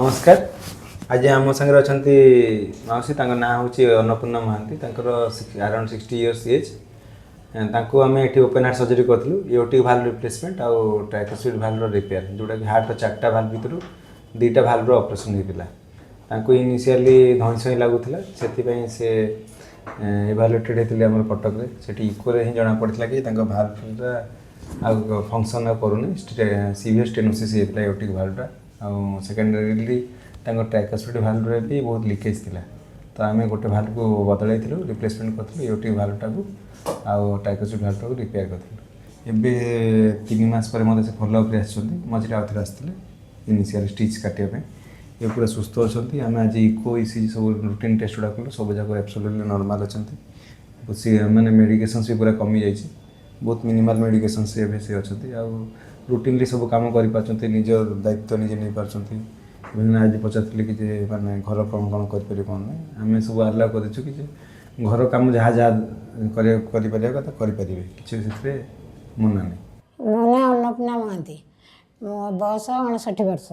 नमस्कार। आज आम सागर अच्छा मौसी ना हूँ Annapurna Mahanti around 60 years age आम ये ओपन हार्ट सर्जरी करूँ एओटिक भाल्व रिप्लेसमेंट आउ ट्राइकोसिड भाल्व रिपेयर जोटा कि हार्ट चार्टा भाल्व भर दुईटा भाल्व ऑपरेशन होता इनिशियली धईसई लगुला से इभालुएटेड होते आम कटक से इकोरे ही जना पड़ा कि भाल्वटा आ फंक्शन करूनी सीवियर स्टेनोसिस होता एओटिक भाल्वटा आउ सेकेंडरीली ट्राइकोसिड भाल्व रे भी बहुत लीकेज थिला तो आम गोटे भाल्व को बदल रिप्लेसमेंट करूँ एओटिक भाल्वटा को आउ ट्राइकोसिड भाल्वटा को रिपेयर करूँ एवं 3 मास पर मतलब से फॉलोअप मझे आउ थे आसते इनिशियल स्टिच काटापी ये पूरा सुस्थ अच्छा आम आज इको इसीजी सब रुटीन टेस्ट गुड़ा कलु सब जाक एब्सोल्युटली नॉर्मल अच्छा मैंने मेडिकेशंस भी पूरा कमी जाइए बहुत मिनिमल मेडिकेशंस से अच्छा रुटीनली सब कम कर निज दायित्व निजे नहीं पार्टी आज पचारे कि माने घर कौन कौन कर आम सब आलाउ कर कि घर कम जहाँ जहाँ करें किसी मना नहीं। मो ना अन्नपूर्णा महांती मो बयस 59 वर्ष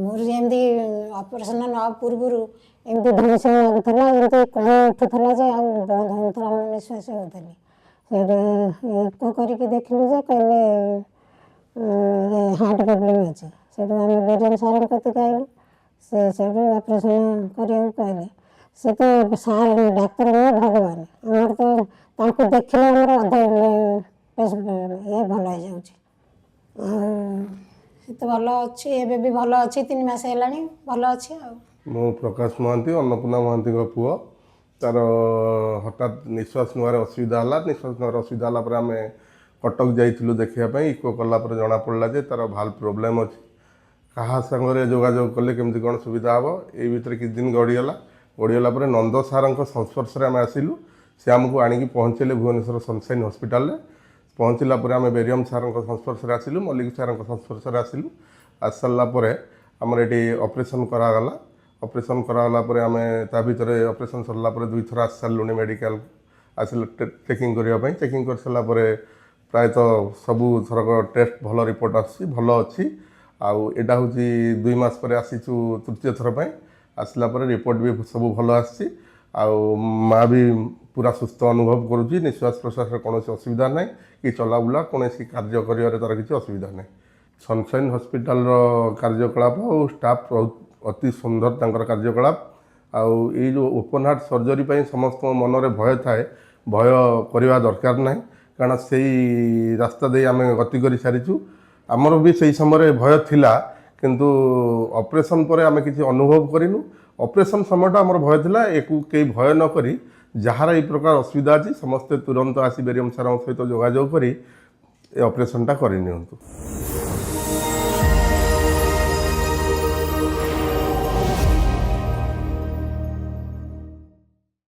मोर जमी ऑपरेशन न पूर्वर एमती धनसी लगुला एमती कह उठूला जे बंद होता निश्वास होता इको करके देखलु जे कहले हार्ट प्रोब्लेम अच्छे से बेरियम सार कति आइलु से ऑपरेशन करा कहले से तो सार डाक्तर भगवान आमर तो देखने अधे ये भल हो जाए तो भल अच्छी एवं भी भल अच्छी 3 मास है भल अच्छी मु प्रकाश महांती अन्नपूर्णा महांती पुओ तार हठात निश्वास नवार असुविधा है निश्वास नवार असुविधा है आम कटक जाइलु देखापी इको कलापर जना पड़ा जे तार भाल प्रोब्लेम अच्छी क्या सांगे जोगाजोग कले केमती कौन सुविधा हे ये भितर किसी दिन गड़गला नंद सार संस्पर्श में आम आसलु सी आमको आणिक पहुँचले भुवनेश्वर सनसाइन हॉस्पिटल में पहुँचला आम बेरियम सार संस्पर्श में आसलु मल्लिक सार संस्पर्श में आसलु आस सारापर आमर ये ऑपरेशन करागला ऑपरेशन करागला आम ता भर ऑपरेशन सरला 2 थर आस सारूँ मेडिकल आसिल चेकिंग करने चेकिंग कर सारापर प्रायतः सबू थरक टेस्ट भल रिपोर्ट भल अच्छी आउ एटा हूँ 2 मास पर आसीचु तृतीय थर पर आसला रिपोर्ट भी सब भल आसी माँ भी पूरा सुस्थ अनुभव करुँची निश्वास प्रश्वास कौन असुविधा ना कि चलाबुला कौन कार्य कर तार किसी असुविधा ना सनसाइन हॉस्पिटल कार्यकलाप और स्टाफ बहुत अति सुंदर तंकर कार्यकलाप आउ ये जो ओपन हार्ट सर्जरी समस्त मनरे भय थाए भय करवा दरकार ना कारण से रास्ता दे आम गति कर सारीचु आमर भी से समय भय थिला किंतु ऑपरेशन पर आम किसी अनुभव करूँ ऑपरेशन समय आमर भय थिला एकु कई भय न करी जहार ये प्रकार असुविधा अच्छी समस्ते तुरंत आसी बेरियम सार सहित जोगाजोग करी ऑपरेशन टा कर।